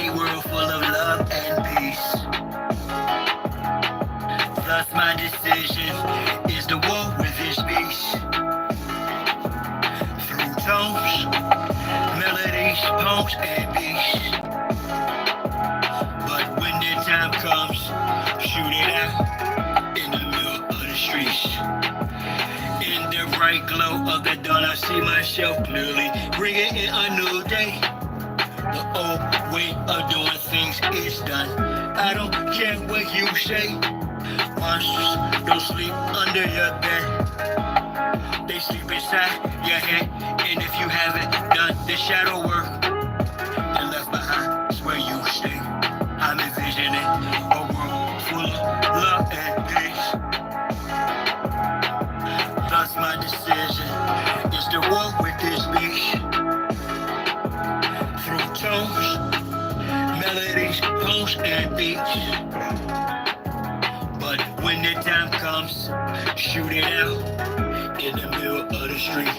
a world full of love and peace. Thus my decision is to walk with this beast. Through tones, melodies, poems, and beats. But when the time comes, shoot it out in the middle of the streets. In the bright glow of the dawn, I see myself clearly, bringing in a new day. The old way of doing things is done. I don't care what you say. Monsters don't sleep under your bed. They sleep inside your head. And if you haven't done the shadow work, and left behind is where you stay. I'm envisioning a world full of love and peace. Thus my decision is to walk with this beast. Through tones, melodies, poems, and beats. But when the time comes, shoot it out in the middle of the street.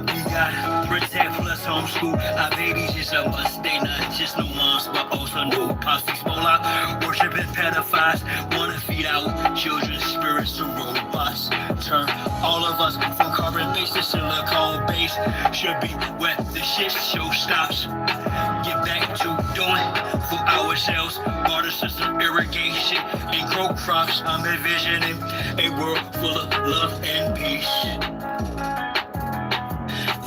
We gotta protect plus homeschool. Our babies is a must. They not just no moms, but also no posse. Smola, worshiping pedophiles. Wanna feed our children's spirits to robots. Turn all of us from carbon-based to silicone-based. Should be where the shit show stops. Get back to doing for ourselves. Water system, irrigation, and grow crops. I'm envisioning a world full of love and peace.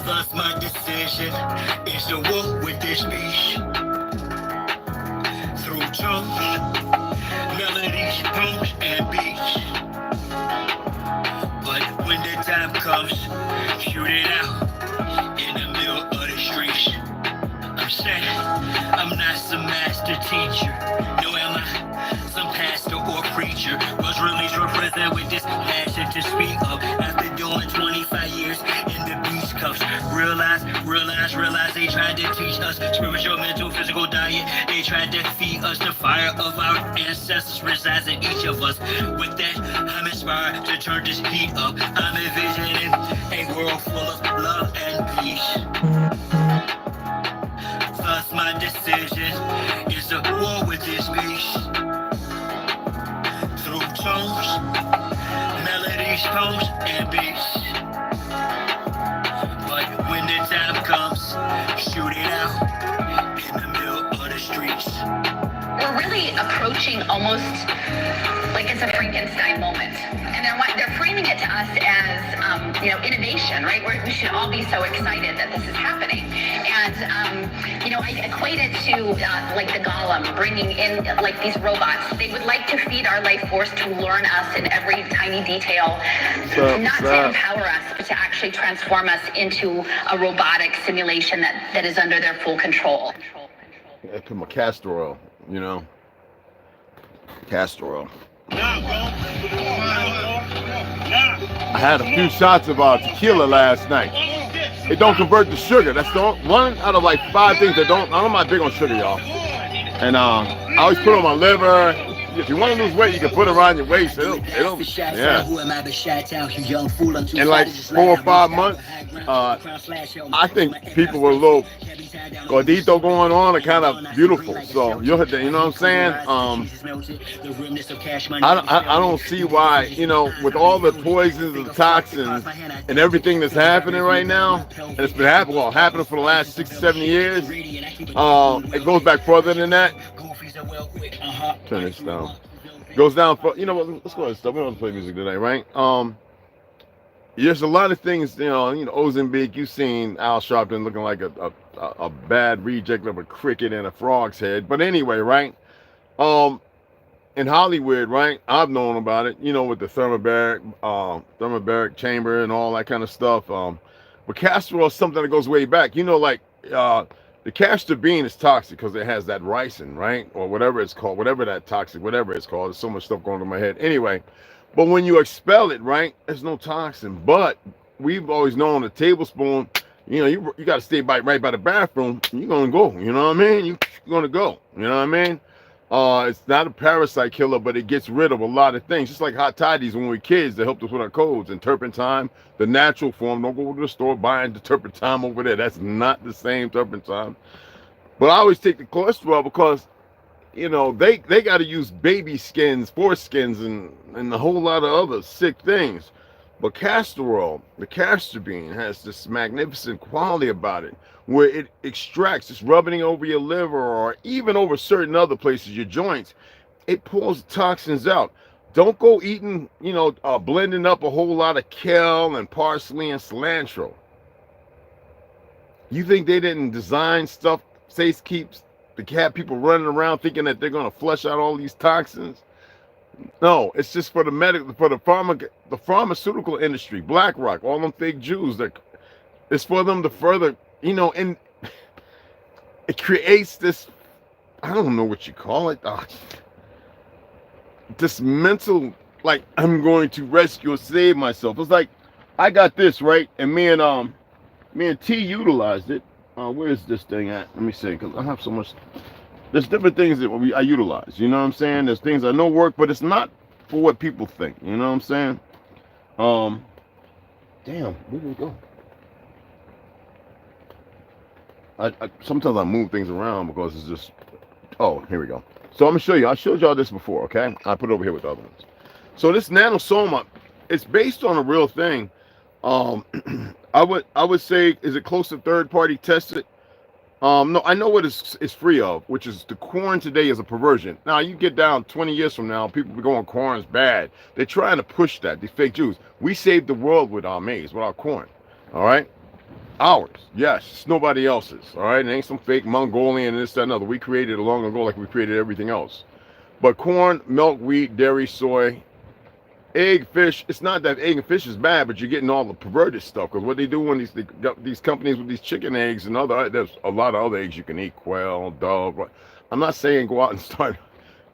Thus my decision is to walk with this beast. Through tones, melodies, poems, and beats. But when the time comes, shoot it out in the middle of the streets. I'm saying I'm not some master teacher. No, am I some pastor or preacher? Was released from prison with this passion to speak of. After doing 25 years in the beast cuffs. Realize they tried to teach us spiritual, mental, physical diet. They tried to feed us the fire of our ancestors resides in each of us. With that, I'm inspired to turn this heat up. I'm envisioning a world full of love and peace. Thus my decision is to war with this beast. Through tones, melodies, poems, and beats. But when the time comes, shoot it out in the middle of the streets. We're really approaching almost like it's a Frankenstein moment. And they're framing it to us as, innovation, right? We should all be so excited that this is happening. And, I equate it to like the Golem, bringing in like these robots. They would like to feed our life force to learn us in every tiny detail, not to empower us, but to actually transform us into a robotic simulation that is under their full control. Yeah, put my castor oil, castor oil. I had a few shots of tequila last night. It don't convert to sugar. That's the one out of like 5 things that don't. I'm not big on sugar, y'all. And I always put it on my liver. If you want to lose weight, you can put it around your waist. It'll yeah. In like 4 or 5 months, I think people were a little gordito going on and kind of beautiful. So you know what I'm saying? I don't see why, with all the poisons and the toxins and everything that's happening right now, and it's been happening for the last 6 or 7 years. It goes back further than that. Turn this down. Goes down for let's go ahead and stop. We don't play music today, right? There's a lot of things, Ozempic. You've seen Al Sharpton looking like a bad reject of a cricket and a frog's head. But anyway, right? In Hollywood, right? I've known about it, with the thermobaric chamber and all that kind of stuff. But castor oil is something that goes way back. The castor bean is toxic because it has that ricin, right? Or whatever it's called, whatever it's called. There's so much stuff going on in my head. Anyway, but when you expel it, right, there's no toxin. But we've always known a tablespoon, you got to stay right by the bathroom. You're going to go, you know what I mean? You're going to go, you know what I mean? It's not a parasite killer, but it gets rid of a lot of things. Just like hot toddies when we were kids, they helped us with our colds. And turpentine, the natural form. Don't go to the store buying the turpentine over there. That's not the same turpentine. But I always take the cholesterol because, you know, they got to use baby skins, foreskins, and a whole lot of other sick things. But castor oil, the castor bean, has this magnificent quality about it where it extracts, it's rubbing over your liver or even over certain other places, your joints. It pulls toxins out. Don't go eating, you know, blending up a whole lot of kale and parsley and cilantro. You think they didn't design stuff, say, keeps to have people running around thinking that they're going to flush out all these toxins? No, it's just for the medical, for the pharmaceutical industry, BlackRock, all them fake Jews. That it's for them to further, you know, and it creates this, I don't know what you call it, this mental, like, I'm going to rescue or save myself. It's like I got this right, and me and T utilized it. Where's this thing at? Let me see, because I have so much. There's different things that I utilize. You know what I'm saying? There's things I know work, but it's not for what people think. You know what I'm saying? Damn, where did it go? I sometimes I move things around because it's just. Oh, here we go. So I'm gonna show you. I showed y'all this before. Okay, I put it over here with the other ones. So this nanosoma, it's based on a real thing. I would say, is it close to third party tested? No, I know what it's free of, which is the corn today is a perversion. Now you get down 20 years from now, people be going corn's bad. They're trying to push that. These fake Jews. We saved the world with our maize, with our corn. All right, ours. Yes, it's nobody else's. All right, it ain't some fake Mongolian and this, that, and other. We created it long ago, like we created everything else. But corn, milk, wheat, dairy, soy, egg, fish. It's not that egg and fish is bad, but you're getting all the perverted stuff. Because what they do when these companies with these chicken eggs and other, there's a lot of other eggs you can eat, quail, dove. I'm not saying go out and start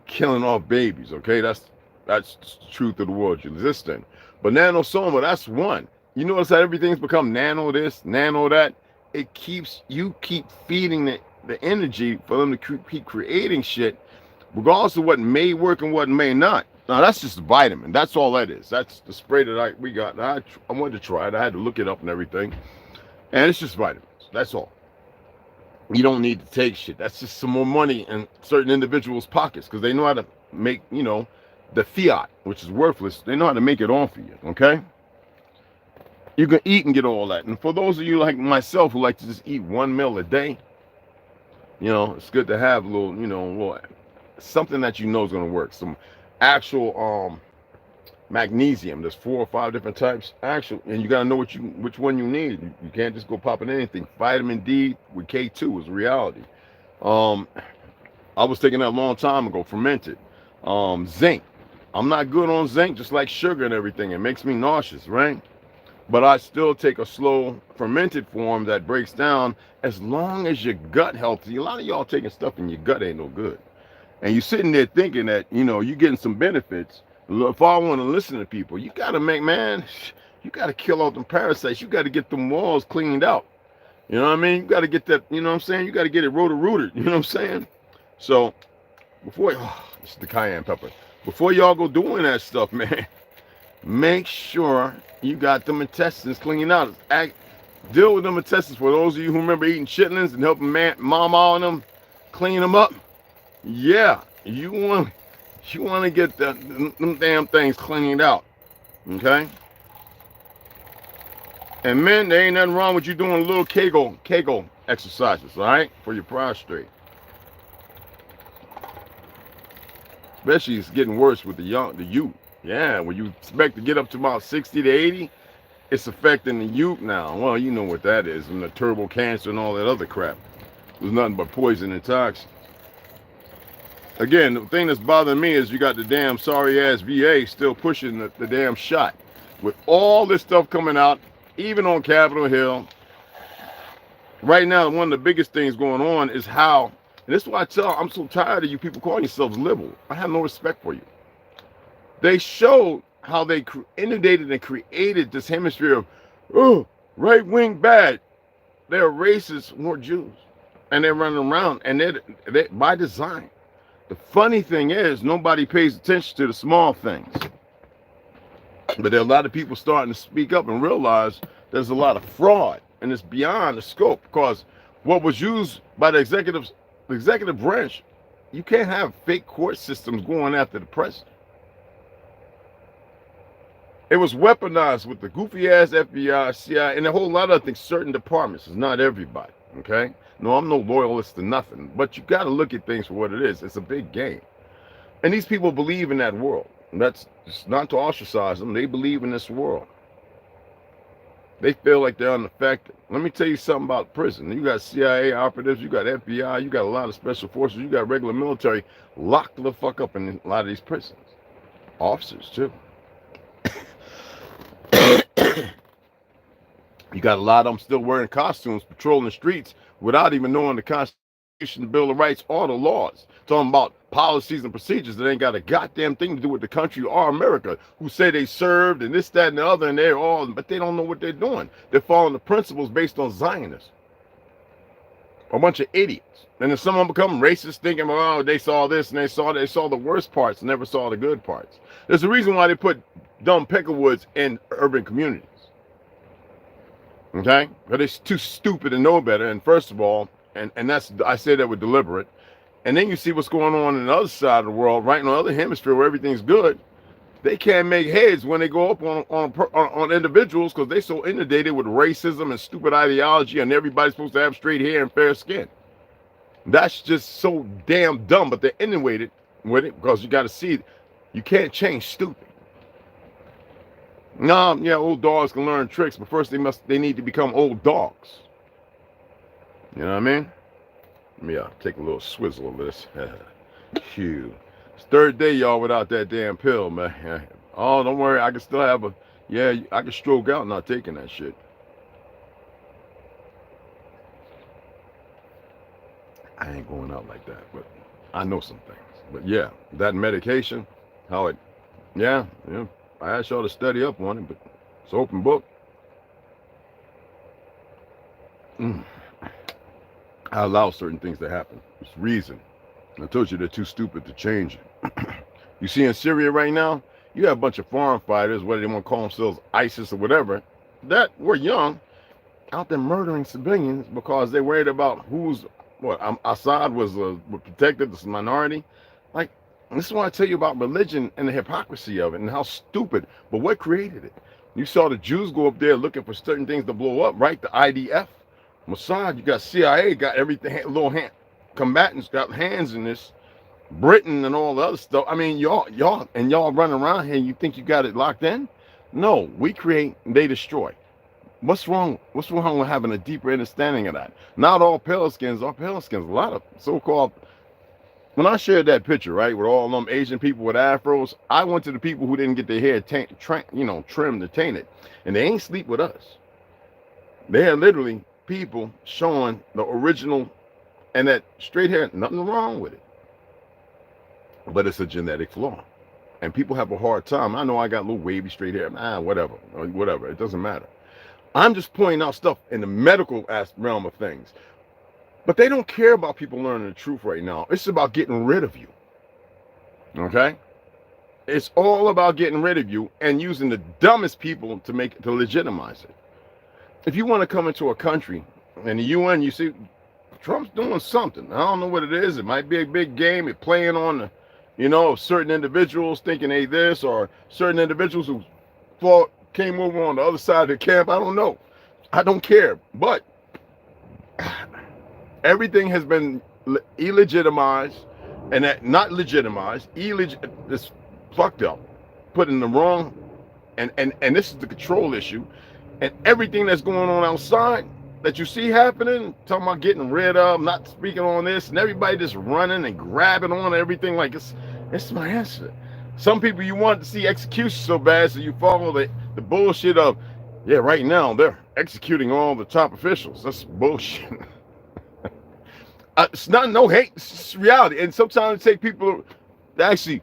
killing off babies. Okay, that's the truth of the world you're existing. But nanosoma, that's one. You notice how everything's become nano this, nano that. It keeps you keep feeding the energy for them to keep creating shit, regardless of what may work and what may not. Now that's just a vitamin. That's all that is. That's the spray that we got. I wanted to try it. I had to look it up and everything, and it's just vitamins. That's all. You don't need to take shit. That's just some more money in certain individuals' pockets because they know how to make, you know, the fiat, which is worthless. They know how to make it on for you. Okay. You can eat and get all that. And for those of you like myself who like to just eat one meal a day, you know, it's good to have a little, you know, something that you know is going to work. Some actual magnesium. There's 4 or 5 different types. Actual, and you got to know which one you need. You can't just go popping anything. Vitamin D with K2 is reality. I was taking that a long time ago, fermented. Zinc. I'm not good on zinc, just like sugar and everything. It makes me nauseous, right? But I still take a slow fermented form that breaks down as long as your gut healthy. A lot of y'all taking stuff in your gut ain't no good. And you're sitting there thinking that, you know, you're getting some benefits. If I want to listen to people, you got to you got to kill all them parasites. You got to get them walls cleaned out. You know what I mean? You got to get that, you know what I'm saying? You got to get it rooted. You know what I'm saying? So before, this is the cayenne pepper. Before y'all go doing that stuff, man, make sure you got them intestines cleaned out. Deal with them intestines. For those of you who remember eating chitlins and helping mama on them, clean them up. Yeah, you want to get them damn things cleaned out, okay? And men, there ain't nothing wrong with you doing a little Kegel exercises, all right, for your prostrate. Especially it's getting worse with the youth. Yeah, when you expect to get up to about 60 to 80, it's affecting the youth now. Well, you know what that is, and the turbo cancer and all that other crap. There's nothing but poison and toxins. Again, the thing that's bothering me is you got the damn sorry-ass VA still pushing the damn shot. With all this stuff coming out, even on Capitol Hill, right now, one of the biggest things going on is how, and this is why I'm so tired of you people calling yourselves liberal. I have no respect for you. They showed how they inundated and created this hemisphere of, right-wing bad. They're racist, more Jews. And they're running around, and they're by design. The funny thing is, nobody pays attention to the small things. But there are a lot of people starting to speak up and realize there's a lot of fraud, and it's beyond the scope. Because what was used by the executive branch. You can't have fake court systems going after the president. It was weaponized with the goofy ass FBI, CIA, and a whole lot of things. Certain departments. It's not everybody. Okay? No, I'm no loyalist to nothing. But you got to look at things for what it is. It's a big game. And these people believe in that world. And that's not to ostracize them. They believe in this world. They feel like they're unaffected. Let me tell you something about prison. You got CIA operatives, you got FBI, you got a lot of special forces, you got regular military locked the fuck up in a lot of these prisons. Officers, too. You got a lot of them still wearing costumes, patrolling the streets without even knowing the Constitution, the Bill of Rights, or the laws. Talking about policies and procedures that ain't got a goddamn thing to do with the country or America, who say they served and this, that, and the other, and they're all, but they don't know what they're doing. They're following the principles based on Zionism. A bunch of idiots. And then some of them become racist, thinking, oh, they saw this and they saw the worst parts, never saw the good parts. There's a reason why they put dumb peckerwoods in urban communities. Okay? But it's too stupid to know better. And first of all, and that's, I say that with deliberate. And then you see what's going on the other side of the world, right in the other hemisphere where everything's good. They can't make heads when they go up on individuals because they're so inundated with racism and stupid ideology, and everybody's supposed to have straight hair and fair skin. That's just so damn dumb, but they're inundated with it because you got to see, you can't change stupid. No, yeah, old dogs can learn tricks, but first they need to become old dogs. You know what I mean? Let me take a little swizzle of this. Phew. It's third day, y'all, without that damn pill, man. Oh, don't worry, I can still have I can stroke out not taking that shit. I ain't going out like that, but I know some things. But yeah, that medication, I asked y'all to study up on it, but it's an open book. I allow certain things to happen. It's reason. I told you they're too stupid to change it. You see in Syria right now, you have a bunch of foreign fighters, whether they want to call themselves ISIS or whatever, that were young, out there murdering civilians because they're worried about Assad was protected, this minority. Like, this is why I tell you about religion and the hypocrisy of it and how stupid. But what created it? You saw the Jews go up there looking for certain things to blow up, right? The IDF. Mossad, you got CIA, got everything, little combatants got hands in this. Britain and all the other stuff. I mean, y'all running around here, you think you got it locked in? No, we create, they destroy. What's wrong with having a deeper understanding of that? Not all pale skins are pale skins. A lot of so-called, when I shared that picture, right, with all them Asian people with afros, I went to the people who didn't get their hair trimmed or tainted, and they ain't sleep with us. They are literally people showing the original, and that straight hair, nothing wrong with it, but it's a genetic flaw, and people have a hard time. I know I got a little wavy straight hair, whatever, it doesn't matter. I'm just pointing out stuff in the medical realm of things, but they don't care about people learning the truth right now. It's about getting rid of you. Okay, it's all about getting rid of you and using the dumbest people to legitimize it. If you want to come into a country and the UN, you see Trump's doing something. I don't know what it is. It might be a big game. It's playing on the, certain individuals thinking they this, or certain individuals who came over on the other side of the camp. I don't know. I don't care. But everything has been illegitimized, and that not legitimized. It's fucked up. Put in the wrong, and this is the control issue. And everything that's going on outside that you see happening, talking about getting rid of, not speaking on this, and everybody just running and grabbing on everything like it's my answer. Some people you want to see execution so bad, so you follow the bullshit of, yeah, right now they're executing all the top officials. That's bullshit. It's not no hate, it's reality. And sometimes it takes people to actually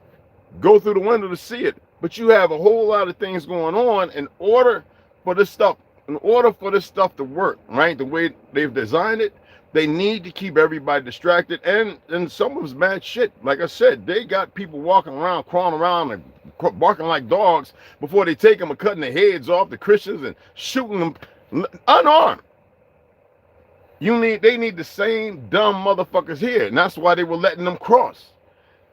go through the window to see it. But you have a whole lot of things going on in order for this stuff to work, right? The way they've designed it, they need to keep everybody distracted, and some of it's bad shit. Like I said, they got people walking around, crawling around, and barking like dogs before they take them and cutting their heads off, the Christians, and shooting them unarmed. They need the same dumb motherfuckers here, and that's why they were letting them cross.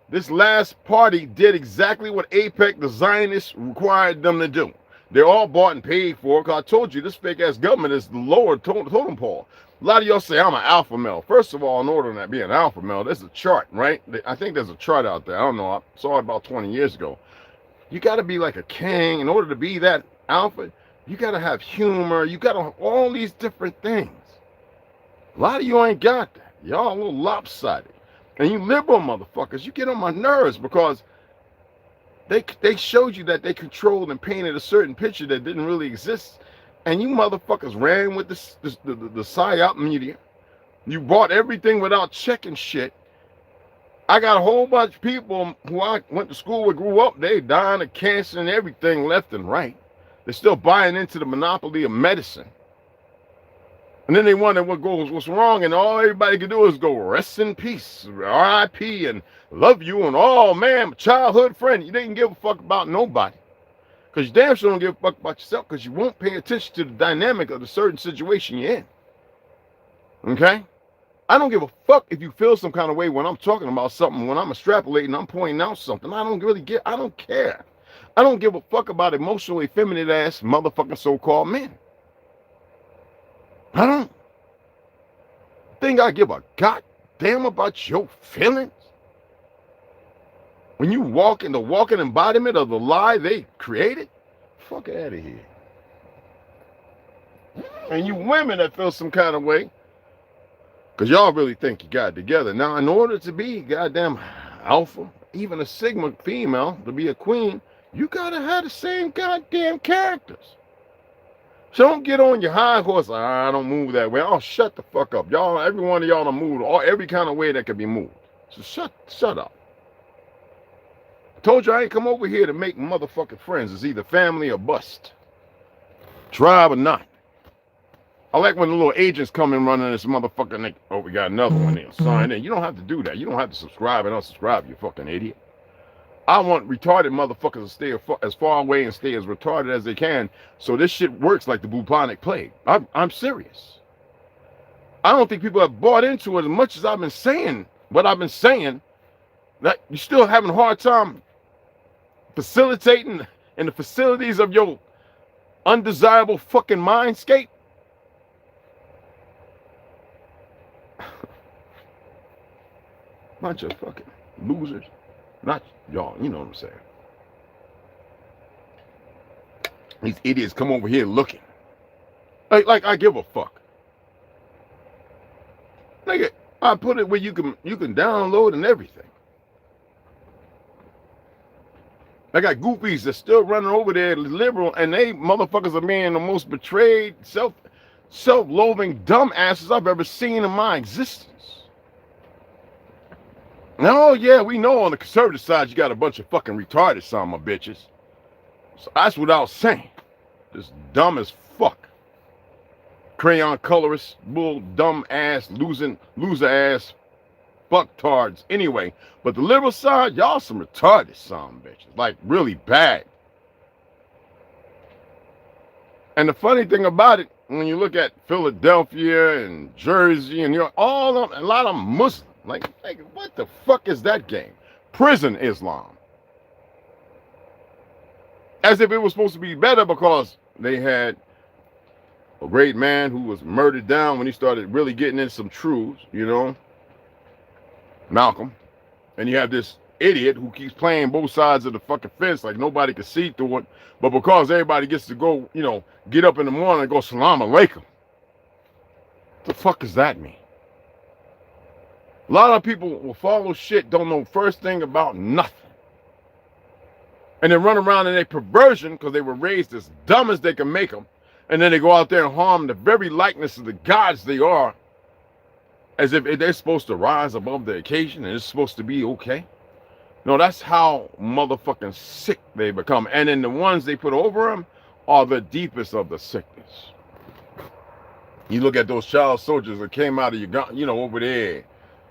This last party did exactly what APEC, the Zionists, required them to do. They're all bought and paid for, because I told you, this fake-ass government is the lower totem pole. A lot of y'all say, I'm an alpha male. First of all, in order to be an alpha male, there's a chart, right? I think there's a chart out there. I don't know. I saw it about 20 years ago. You got to be like a king. In order to be that alpha, you got to have humor. You got to have all these different things. A lot of you ain't got that. Y'all a little lopsided. And you liberal motherfuckers, you get on my nerves because they showed you that they controlled and painted a certain picture that didn't really exist. And you motherfuckers ran with the psyop media. You bought everything without checking shit. I got a whole bunch of people who I went to school with, grew up, they dying of cancer and everything left and right. They're still buying into the monopoly of medicine. And then they wonder what's wrong, and all everybody can do is go, rest in peace, R.I.P., and love you, and oh man, childhood friend. You didn't give a fuck about nobody. Because you damn sure don't give a fuck about yourself, because you won't pay attention to the dynamic of the certain situation you're in. Okay? I don't give a fuck if you feel some kind of way when I'm talking about something, when I'm extrapolating, I'm pointing out something. I don't care. I don't give a fuck about emotionally effeminate ass motherfucking so-called men. I don't think I give a goddamn about your feelings. When you walk in the walking embodiment of the lie they created, fuck out of here. And you women that feel some kind of way, because y'all really think you got it together. Now, in order to be goddamn alpha, even a sigma female, to be a queen, you gotta have the same goddamn characters. So don't get on your high horse. I don't move that way. Oh, shut the fuck up. Y'all, every one of y'all done moved every kind of way that can be moved. So shut up. I told you I ain't come over here to make motherfucking friends. It's either family or bust. Tribe or not. I like when the little agents come in running this motherfucker and oh, we got another one there. Sign in. You don't have to do that. You don't have to subscribe and unsubscribe, you fucking idiot. I want retarded motherfuckers to stay as far away and stay as retarded as they can, so this shit works like the bubonic plague. I'm serious. I don't think people have bought into it as much as I've been saying what I've been saying, that you're still having a hard time facilitating in the facilities of your undesirable fucking mindscape. Bunch of fucking losers. Not y'all, you know what I'm saying. These idiots come over here looking. Like I give a fuck. Nigga, I put it where you can download and everything. I got goofies that's still running over there liberal, and they motherfuckers are being the most betrayed, self-loathing dumbasses I've ever seen in my existence. Now, oh yeah, we know on the conservative side you got a bunch of fucking retarded son of bitches. So that's what I was saying. Just dumb as fuck. Crayon colorist, bull, dumb ass, loser ass, fucktards. Anyway, but the liberal side, y'all some retarded son of bitches. Like really bad. And the funny thing about it, when you look at Philadelphia and Jersey and New York, a lot of them Muslim. Like, what the fuck is that game? Prison Islam. As if it was supposed to be better because they had a great man who was murdered down when he started really getting into some truths, you know, Malcolm. And you have this idiot who keeps playing both sides of the fucking fence like nobody can see through it. But because everybody gets to go, you know, get up in the morning and go salam alaikum. What the fuck does that mean? A lot of people will follow shit, don't know first thing about nothing. And they run around in a perversion because they were raised as dumb as they can make them. And then they go out there and harm the very likeness of the gods they are. As if they're supposed to rise above the occasion and it's supposed to be okay. No, that's how motherfucking sick they become. And then the ones they put over them are the deepest of the sickness. You look at those child soldiers that came out of Uganda, you know, over there.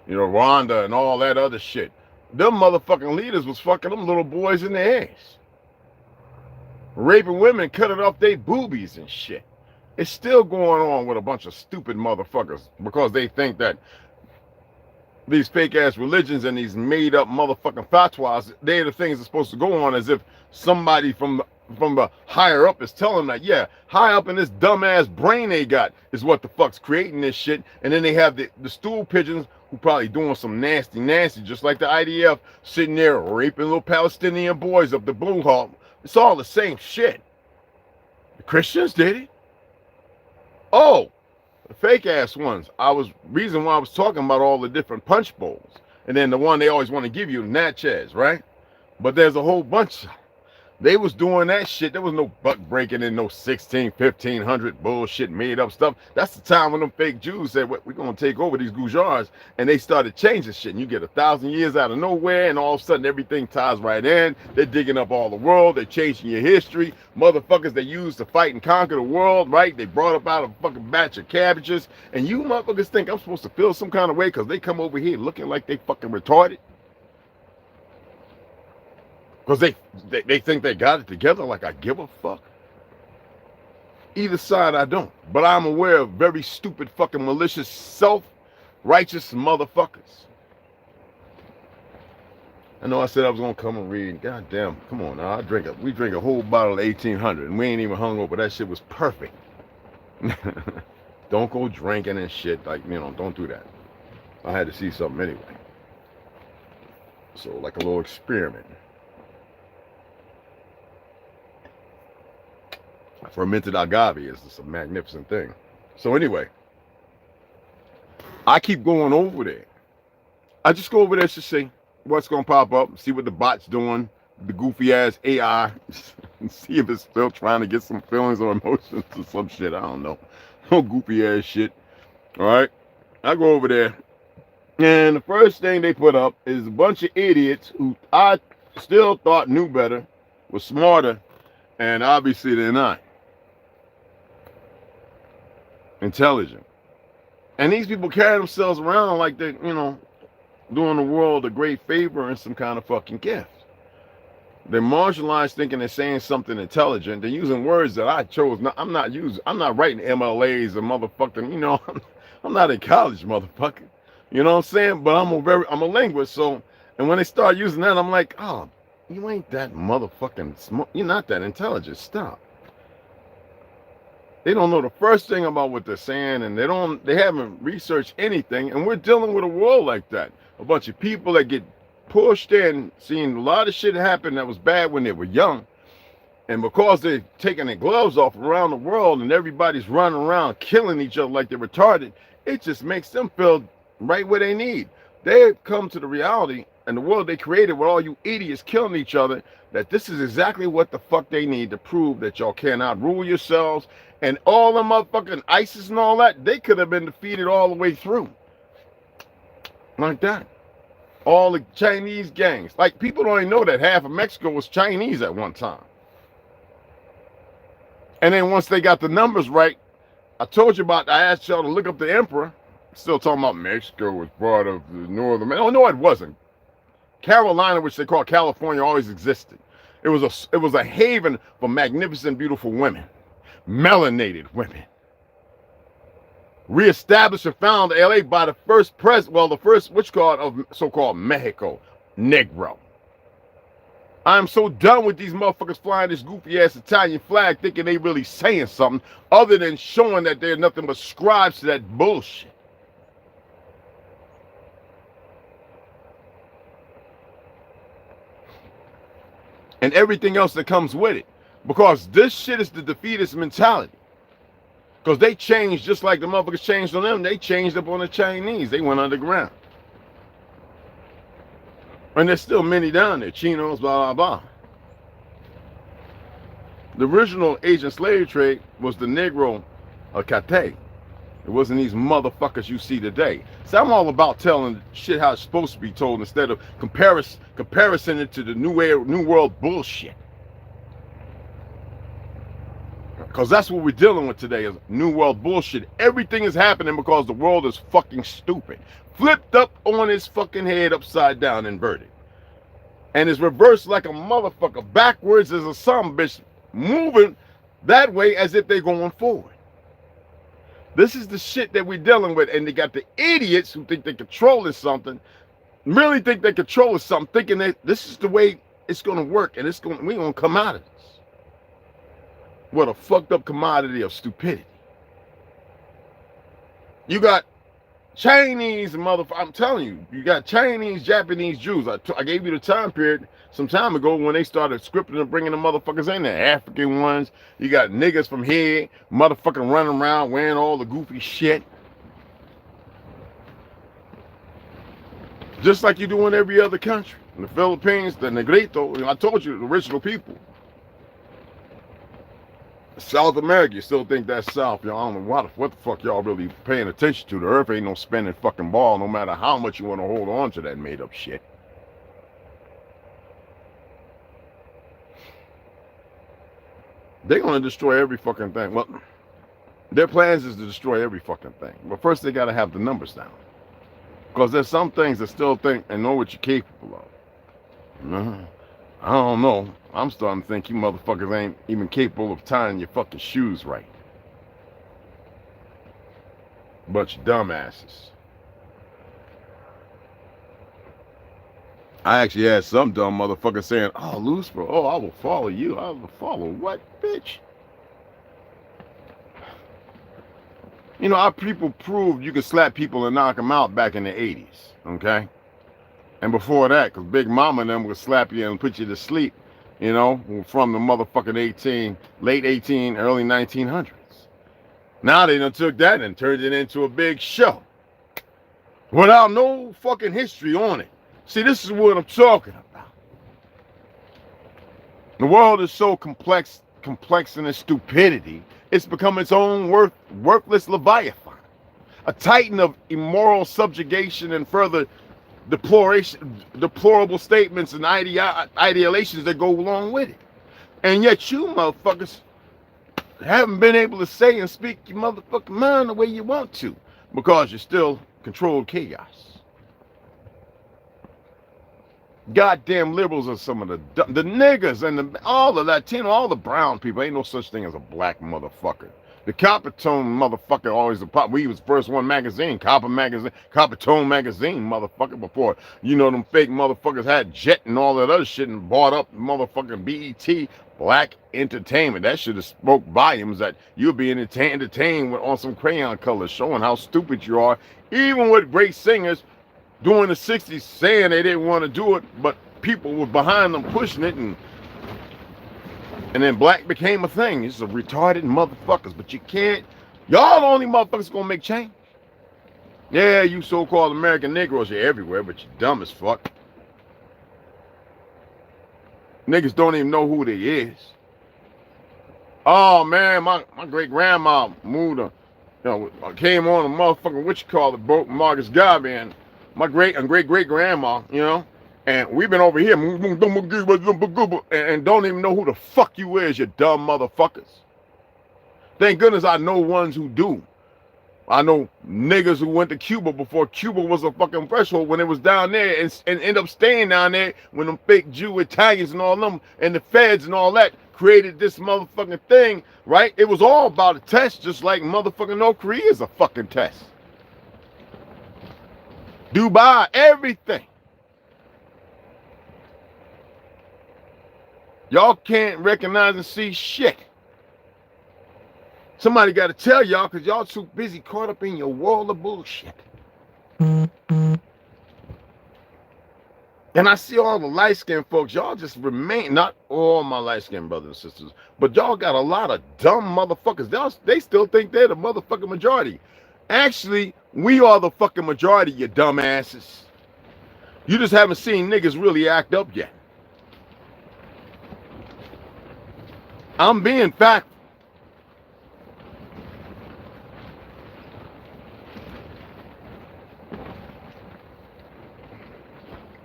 You know, Rwanda and all that other shit. Them motherfucking leaders was fucking them little boys in the ass. Raping women, cutting off their boobies and shit. It's still going on with a bunch of stupid motherfuckers because they think that these fake ass religions and these made up motherfucking fatwas, they're the things that's supposed to go on, as if somebody from the higher up is telling them that, yeah, high up in this dumbass brain they got is what the fuck's creating this shit. And then they have the stool pigeons who probably doing some nasty, just like the IDF sitting there raping little Palestinian boys up the Blue Hawk. It's all the same shit. The Christians did it. Oh, the fake ass ones. Reason why I was talking about all the different punch bowls. And then the one they always want to give you, Natchez, right? But there's a whole bunch. They was doing that shit. There was no buck breaking in no 1500 bullshit made up stuff. That's the time when them fake Jews said, we're going to take over these Gujars. And they started changing shit. And you get 1,000 years out of nowhere, and all of a sudden everything ties right in. They're digging up all the world. They're changing your history. Motherfuckers they used to fight and conquer the world, right? They brought up out a fucking batch of cabbages. And you motherfuckers think I'm supposed to feel some kind of way because they come over here looking like they fucking retarded? Because they think they got it together, like I give a fuck. Either side I don't. But I'm aware of very stupid fucking malicious self-righteous motherfuckers. I know I said I was gonna come and read. God damn, come on now. We drink a whole bottle of 1800 and we ain't even hung over. That shit was perfect. Don't go drinking and shit. Like, don't do that. I had to see something anyway. So like a little experiment. Fermented agave is just a magnificent thing. So anyway, I keep going over there. I just go over there to see what's going to pop up, see what the bot's doing, the goofy ass AI, and see if it's still trying to get some feelings or emotions or some shit. I don't know. No goofy ass shit. All right. I go over there, and the first thing they put up is a bunch of idiots who I still thought knew better, was smarter, and obviously they're not. Intelligent. And these people carry themselves around like they're, doing the world a great favor and some kind of fucking gift. They're marginalized thinking they're saying something intelligent. They're using words that I chose. I'm not writing MLAs or motherfucking, I'm not in college, motherfucker. You know what I'm saying? But I'm a linguist, so, and when they start using that, I'm like, oh, you ain't that motherfucking smart. You're not that intelligent. Stop. They don't know the first thing about what they're saying, and they haven't researched anything, and we're dealing with a world like that. A bunch of people that get pushed in, seeing a lot of shit happen that was bad when they were young, and because they're taking their gloves off around the world and everybody's running around killing each other like they're retarded, it just makes them feel right where they need. They've come to the reality and the world they created with all you idiots killing each other, that this is exactly what the fuck they need to prove that y'all cannot rule yourselves. And all the motherfucking ISIS and all that, they could have been defeated all the way through. Like that. All the Chinese gangs. Like, people don't even know that half of Mexico was Chinese at one time. And then once they got the numbers right, I asked y'all to look up the emperor. Still talking about Mexico was part of the northern. Oh, no, it wasn't. Carolina, which they call California, always existed. It was a haven for magnificent, beautiful women. Melanated women. Reestablished and found LA by the first president, the first of so-called Mexico, Negro. I'm so done with these motherfuckers flying this goofy ass Italian flag thinking they really saying something other than showing that they're nothing but scribes to that bullshit. And everything else that comes with it. Because this shit is the defeatist mentality. Because they changed just like the motherfuckers changed on them. They changed up on the Chinese. They went underground. And there's still many down there. Chinos, blah, blah, blah. The original Asian slave trade was the Negro Cate. It wasn't these motherfuckers you see today. So I'm all about telling shit how it's supposed to be told instead of comparison it to the new world bullshit. Because that's what we're dealing with today is new world bullshit. Everything is happening because the world is fucking stupid. Flipped up on his fucking head upside down, inverted. And it's reversed like a motherfucker. Backwards as a son bitch moving that way as if they're going forward. This is the shit that we're dealing with. And they got the idiots who think they're controlling something, really think they're controlling something, thinking that this is the way it's going to work and we're going to come out of this. What a fucked up commodity of stupidity. You got Chinese motherfuckers. I'm telling you, you got Chinese, Japanese, Jews. I gave you the time period some time ago when they started scripting and bringing the motherfuckers in there. African ones. You got niggas from here, motherfucking running around wearing all the goofy shit. Just like you do in every other country. In the Philippines, the Negrito, I told you, the original people. South America, you still think that's South. Y'all, I don't know what the fuck y'all really paying attention to. The earth ain't no spinning fucking ball, no matter how much you want to hold on to that made up shit. They're going to destroy every fucking thing. Well, their plans is to destroy every fucking thing. But first they got to have the numbers down. Because there's some things that still think and know what you're capable of. I don't know. I'm starting to think you motherfuckers ain't even capable of tying your fucking shoes right. Bunch of dumbasses. I actually had some dumb motherfucker saying, oh, Lucifer, oh, I will follow you. I will follow what, bitch? You know, our people proved you could slap people and knock them out back in the 80s, okay? And before that, because Big Mama and them would slap you and put you to sleep, you know, from the motherfucking late 18, early 1900s. Now they done took that and turned it into a big show without no fucking history on it. See, this is what I'm talking about. The world is so complex in its stupidity, it's become its own worthless leviathan, a titan of immoral subjugation and further deplorable statements and ideations that go along with it. And yet you motherfuckers haven't been able to say and speak your motherfucking mind the way you want to, because you're still controlled chaos. Goddamn liberals are some of the niggas and all the Latino, all the brown people. Ain't no such thing as a black motherfucker. The Copper Tone motherfucker always the pop. We was the first one magazine, Copper Tone magazine, motherfucker. Before you know them fake motherfuckers had Jet and all that other shit and bought up motherfucking BET, Black Entertainment. That should have spoke volumes that you'll be entertained with on some crayon colors, showing how stupid you are. Even with great singers during the 60s saying they didn't want to do it, but people were behind them pushing it, and then black became a thing. It's a retarded motherfuckers, but you can't. Y'all the only motherfuckers gonna make change. Yeah, you so-called American Negroes, you're everywhere, but you're dumb as fuck. Niggas don't even know who they is. Oh man, my great grandma moved came on a motherfucking boat, Marcus Garvey, and my great grandma, you know, and we've been over here and don't even know who the fuck you is, you dumb motherfuckers. Thank goodness I know ones who do. I know niggas who went to Cuba before Cuba was a fucking threshold, when it was down there and end up staying down there when them fake Jew Italians and all them and the feds and all that created this motherfucking thing, right? It was all about a test, just like motherfucking North Korea is a fucking test. Dubai, everything. Y'all can't recognize and see shit. Somebody got to tell y'all, because y'all too busy caught up in your world of bullshit. And I see all the light-skinned folks, y'all just remain, not all my light-skinned brothers and sisters, but y'all got a lot of dumb motherfuckers. They still think they're the motherfucking majority. Actually, we are the fucking majority, you dumbasses. You just haven't seen niggas really act up yet. I'm being factual.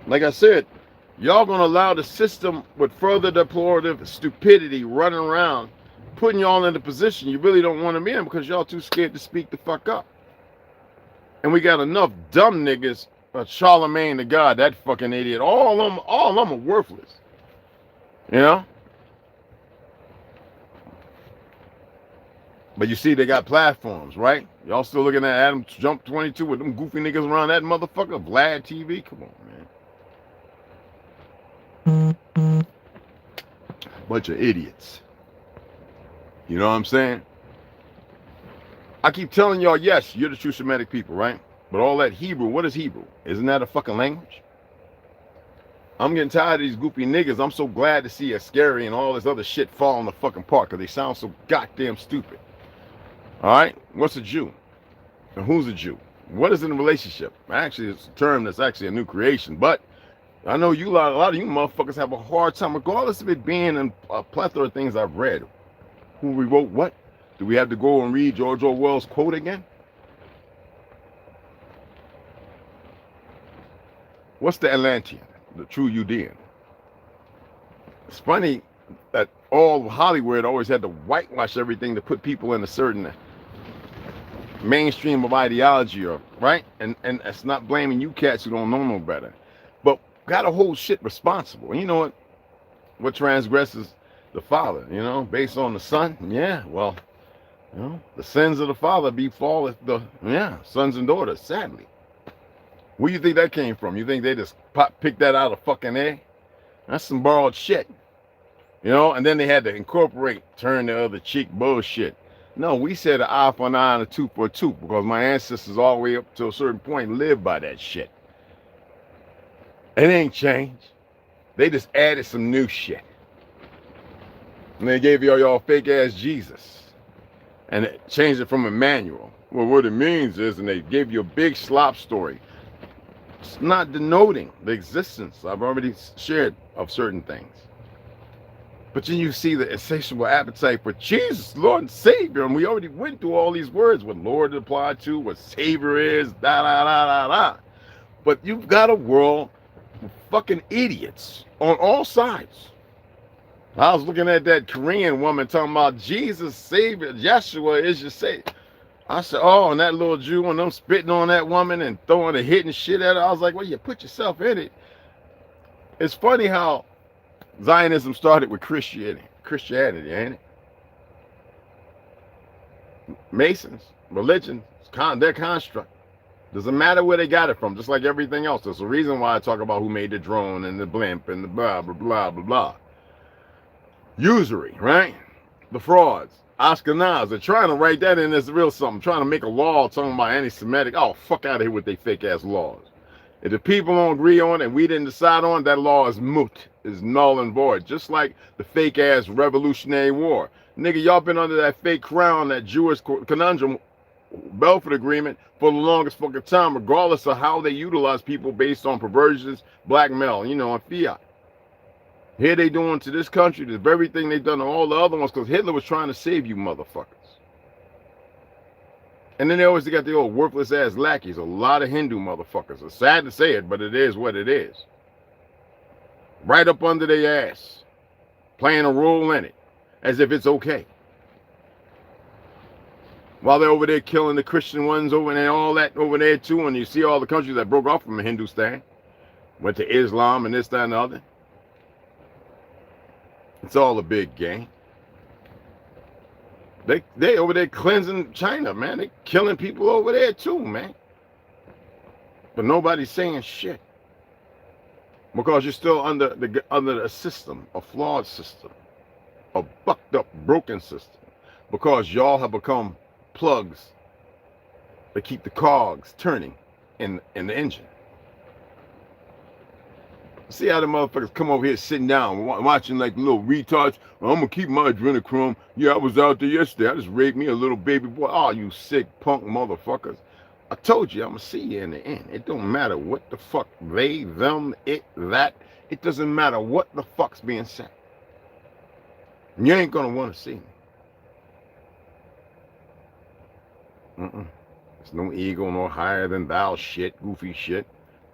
Like I said, y'all gonna allow the system with further deplorative stupidity running around, putting y'all in a position you really don't want to be in because y'all too scared to speak the fuck up. And we got enough dumb niggas, Charlemagne the God, that fucking idiot, all of them are worthless. You know? But you see, they got platforms, right? Y'all still looking at Adam Jump 22 with them goofy niggas around that motherfucker? Vlad TV? Come on, man. Bunch of idiots. You know what I'm saying? I keep telling y'all, yes, you're the true Semitic people, right? But all that Hebrew, what is Hebrew? Isn't that a fucking language? I'm getting tired of these goofy niggas. I'm so glad to see Ascari and all this other shit fall in the fucking park because they sound so goddamn stupid. All right? What's a Jew? And who's a Jew? What is in a relationship? Actually, it's a term that's actually a new creation. But I know you, a lot of you motherfuckers have a hard time, regardless of it being in a plethora of things I've read. Who rewrote what? Do we have to go and read George Orwell's quote again? What's the Atlantean? The true Udean. It's funny that all of Hollywood always had to whitewash everything to put people in a certain mainstream of ideology, or right? And it's not blaming you cats who don't know no better, but gotta hold shit responsible. And you know what transgresses the father? You know, based on the son. Yeah, well, you know, the sins of the father befall the sons and daughters. Sadly. Where do you think that came from? You think they just picked that out of fucking air? That's some borrowed shit. You know, and then they had to incorporate turn the other cheek bullshit. No, we said an eye for an eye and a tooth for a tooth because my ancestors all the way up to a certain point lived by that shit. It ain't changed. They just added some new shit. And they gave y'all fake ass Jesus. And it changed it from Emmanuel. Well, what it means is, and they gave you a big slop story. It's not denoting the existence I've already shared of certain things. But then you see the insatiable appetite for Jesus, Lord and Savior. And we already went through all these words, what Lord applied to, what Savior is, da. But you've got a world of fucking idiots on all sides. I was looking at that Korean woman talking about Jesus, Savior, Yeshua is your Savior. I said, oh, and that little Jew and them spitting on that woman and throwing the hitting shit at her. I was like, well, you put yourself in it. It's funny how Zionism started with Christianity, ain't it? Masons, religion, their construct. Doesn't matter where they got it from, just like everything else. There's a reason why I talk about who made the drone and the blimp and the blah, blah, blah, blah, blah. Usury, right? The frauds. Ashkenaz, they're trying to write that in as real something, trying to make a law talking about anti-Semitic. Oh, fuck out of here with their fake-ass laws. If the people don't agree on it and we didn't decide on it, that law is moot, is null and void, just like the fake-ass Revolutionary War. Nigga, y'all been under that fake crown, that Jewish conundrum, Belfort Agreement, for the longest fucking time, regardless of how they utilize people based on perversions, blackmail, you know, and fiat. Here they doing to this country the very thing they done to all the other ones because Hitler was trying to save you motherfuckers. And then they always got the old worthless ass lackeys, a lot of Hindu motherfuckers. It's sad to say it, but it is what it is. Right up under their ass, playing a role in it, as if it's okay. While they're over there killing the Christian ones over there, all that over there too, and you see all the countries that broke off from Hindustan, went to Islam and this, that, and the other. It's all a big game. They over there cleansing China, man. They killing people over there too, man. But nobody's saying shit. Because you're still under a system, a flawed system, a fucked up, broken system. Because y'all have become plugs that keep the cogs turning in the engine. See how the motherfuckers come over here sitting down watching like little retards. I'm gonna keep my adrenochrome. Yeah, I was out there yesterday. I just raped me a little baby boy. Oh, you sick punk motherfuckers. I told you I'm gonna see you in the end. It don't matter what the fuck they, them, it, that. It doesn't matter what the fuck's being said. You ain't gonna want to see me. There's no ego, no higher than thou shit, goofy shit.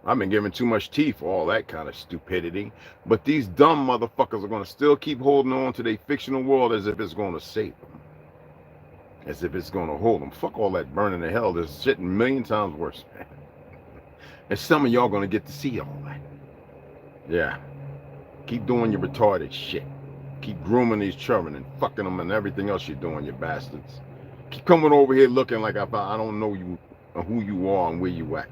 I've been giving too much teeth for all that kind of stupidity. But these dumb motherfuckers are going to still keep holding on to their fictional world as if it's going to save them. As if it's going to hold them. Fuck all that burning to hell. There's shit a million times worse, man. And some of y'all going to get to see all that. Yeah. Keep doing your retarded shit. Keep grooming these children and fucking them and everything else you're doing, you bastards. Keep coming over here looking like I don't know you or who you are and where you at.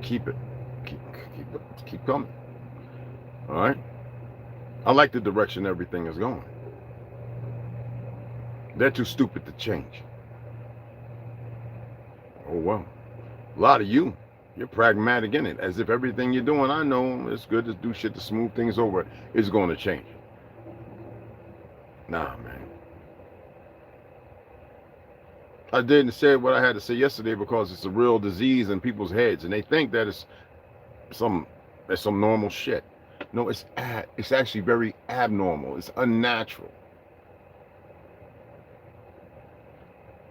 Keep it. Keep coming. All right? I like the direction everything is going. They're too stupid to change. Oh, well. A lot of you're pragmatic in it, as if everything you're doing, I know it's good to do shit to smooth things over, is going to change. Nah, man. I didn't say what I had to say yesterday because it's a real disease in people's heads, and they think that it's some normal shit. No, it's actually very abnormal. It's unnatural.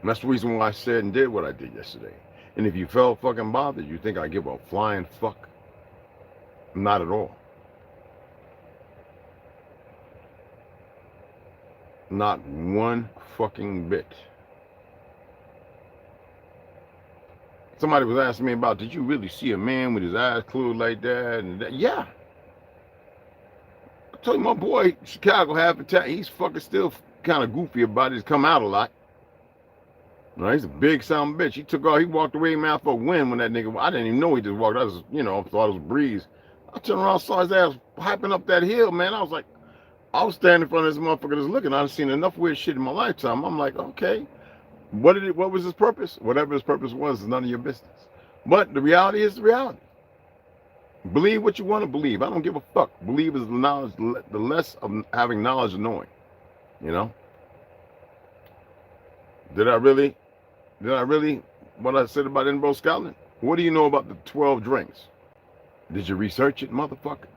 And that's the reason why I said and did what I did yesterday. And if you felt fucking bothered, you think I give a flying fuck? Not at all. Not one fucking bit. Somebody was asking me about, did you really see a man with his eyes closed like that? And that? Yeah. I told you, my boy, Chicago, half the time, he's fucking still kind of goofy about it. He's come out a lot. No, he's a big son of a bitch. He took off, he walked away, man, for a win when that nigga, I didn't even know he just walked. I was, thought it was a breeze. I turned around, saw his ass hyping up that hill, man. I was like, I was standing in front of this motherfucker just looking. I've seen enough weird shit in my lifetime. I'm like, okay, what was his purpose? Whatever his purpose was is none of your business. But the reality is the reality. Believe what you want to believe. I don't give a fuck. Believe is the knowledge, the less of having knowledge of knowing. You know? Did I really, what I said about Edinburgh, Scotland? What do you know about the 12 drinks? Did you research it, motherfucker?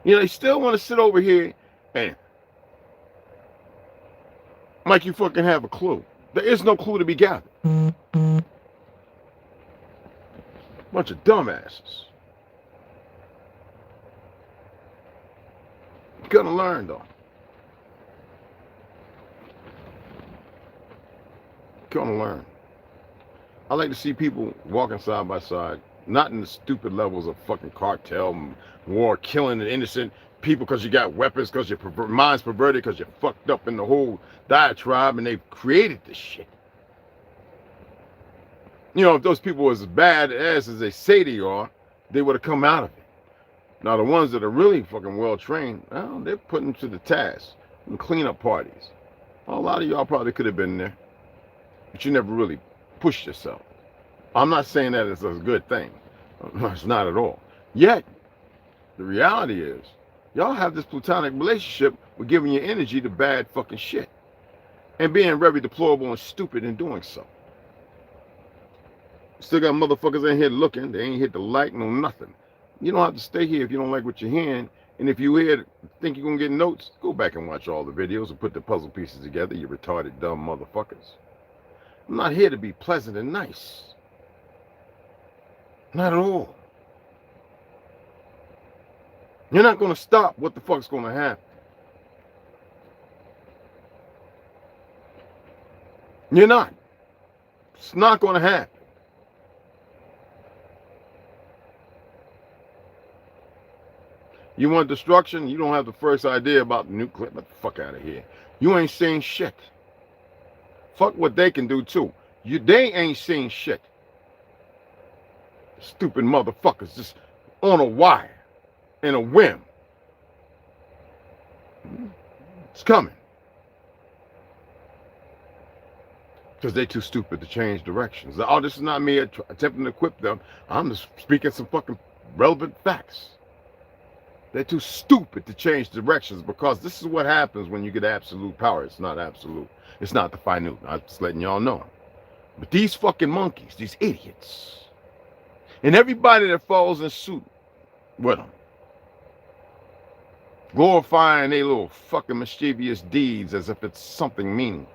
They still want to sit over here and like you fucking have a clue. There is no clue to be gathered. Bunch of dumbasses. You're gonna learn, though. Gonna learn. I like to see people walking side by side, not in the stupid levels of fucking cartel war, killing the innocent people because you got weapons, because your mind's perverted, because you're fucked up in the whole diatribe, and they've created this shit. If those people was as bad as they say they are, they would have come out of it. Now, the ones that are really fucking well trained, well, they're put them to the task and clean up parties. A lot of y'all probably could have been there, but you never really pushed yourself. I'm not saying that it's a good thing. It's not at all. Yet, the reality is, y'all have this platonic relationship with giving your energy to bad fucking shit and being very deplorable and stupid in doing so. Still got motherfuckers in here looking. They ain't hit the like, no nothing. You don't have to stay here if you don't like what you're hearing. And if you think you're going to get notes, go back and watch all the videos and put the puzzle pieces together, you retarded, dumb motherfuckers. I'm not here to be pleasant and nice. Not at all. You're not going to stop what the fuck's going to happen. You're not. It's not going to happen. You want destruction? You don't have the first idea about the nuclear. Get the fuck out of here. You ain't seen shit. Fuck what they can do too. They ain't seen shit. Stupid motherfuckers just on a wire, in a whim. It's coming. Because they're too stupid to change directions. Oh, this is not me attempting to equip them. I'm just speaking some fucking relevant facts. They're too stupid to change directions because this is what happens when you get absolute power. It's not absolute. It's not the finite. I'm just letting y'all know. But these fucking monkeys, these idiots, and everybody that falls in suit with them, glorifying their little fucking mischievous deeds as if it's something meaningful.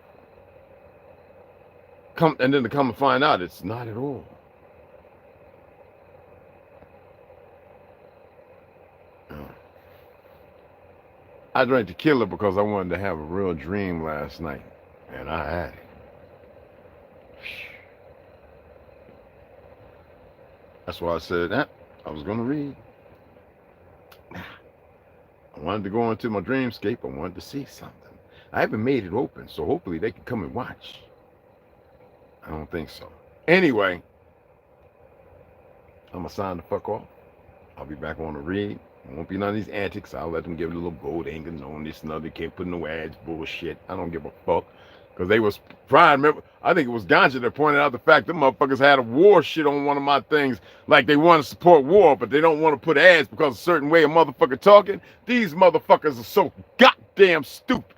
And then to come and find out it's not at all. I drank tequila because I wanted to have a real dream last night, and I had it. That's why I said that I was going to read. I wanted to go into my dreamscape. I wanted to see something. I haven't made it open, so hopefully they can come and watch. I don't think so. Anyway, I'm gonna sign the fuck off. I'll be back on the read. It won't be none of these antics. I'll let them give it a little gold anchor on this and other. They can't put no ads, bullshit. I don't give a fuck. Because they was trying, remember, I think it was Ganja that pointed out the fact that motherfuckers had a war shit on one of my things. Like they want to support war, but they don't want to put ads because a certain way a motherfucker talking. These motherfuckers are so goddamn stupid.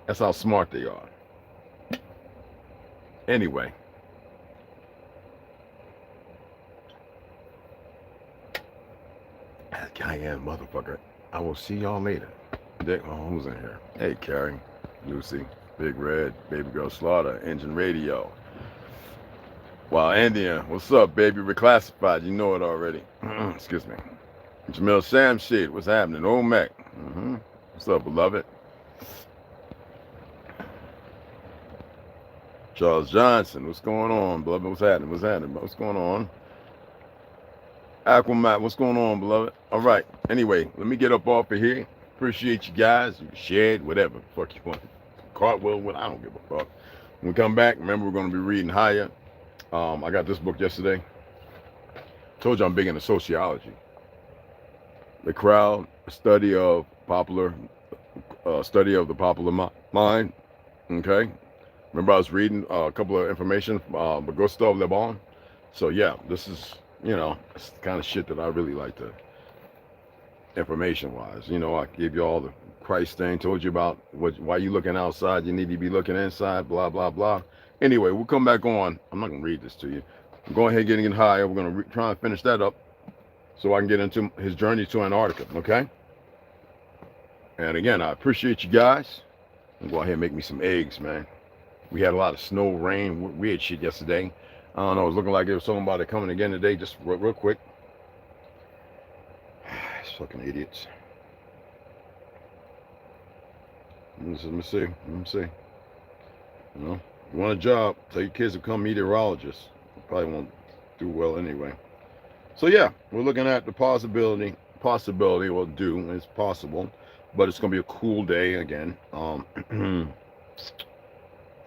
That's how smart they are. Anyway. I am, motherfucker. I will see y'all later. Dick, oh, who's in here? Hey, Carrie, Lucy, Big Red, Baby Girl Slaughter, Engine Radio. Wow, India, what's up, baby? Reclassified, you know it already. Excuse me. Jamil Samshid, what's happening? Old Mac. What's up, beloved? Charles Johnson, what's going on, beloved? What's happening? What's happening? What's going on? Aquamat, what's going on, beloved? All right. Anyway, let me get up off of here. Appreciate you guys. You can share it, whatever the fuck you want. Cartwheel, what? I don't give a fuck. When we come back, remember we're going to be reading Higher. I got this book yesterday. Told you I'm big into sociology. The crowd, study of the popular mind. Okay. Remember I was reading a couple of information from Gustav Le Bon. So yeah, this is, you know, it's the kind of shit that I really like to, information-wise. You know, I gave you all the Christ thing, told you about why you looking outside, you need to be looking inside, blah, blah, blah. Anyway, we'll come back on. I'm not going to read this to you. I'm going ahead getting it higher. We're going to try and finish that up so I can get into his journey to Antarctica, okay? And again, I appreciate you guys. I'm going to go ahead and make me some eggs, man. We had a lot of snow, rain, weird shit yesterday. I don't know, it was looking like there was somebody coming again today, just real quick. These fucking idiots. Let me see. You know, you want a job, tell your kids to come meteorologists. Probably won't do well anyway. So yeah, we're looking at the possibility, well, it's possible, but it's gonna be a cool day again.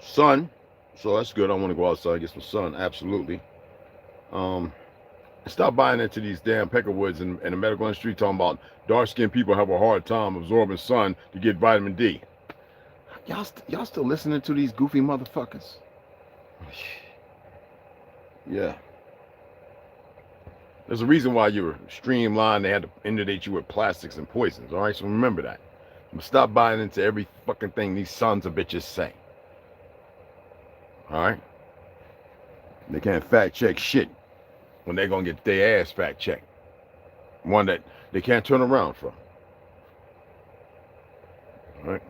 Sun, so that's good. I want to go outside and get some sun, absolutely. Stop buying into these damn peckerwoods in the medical industry talking about dark-skinned people have a hard time absorbing sun to get vitamin D. Y'all still listening to these goofy motherfuckers? Yeah. There's a reason why you were streamlined. They had to inundate you with plastics and poisons, all right? So remember that. Stop buying into every fucking thing these sons of bitches say. All right? They can't fact check shit when they're going to get their ass fact checked. One that they can't turn around from. All right?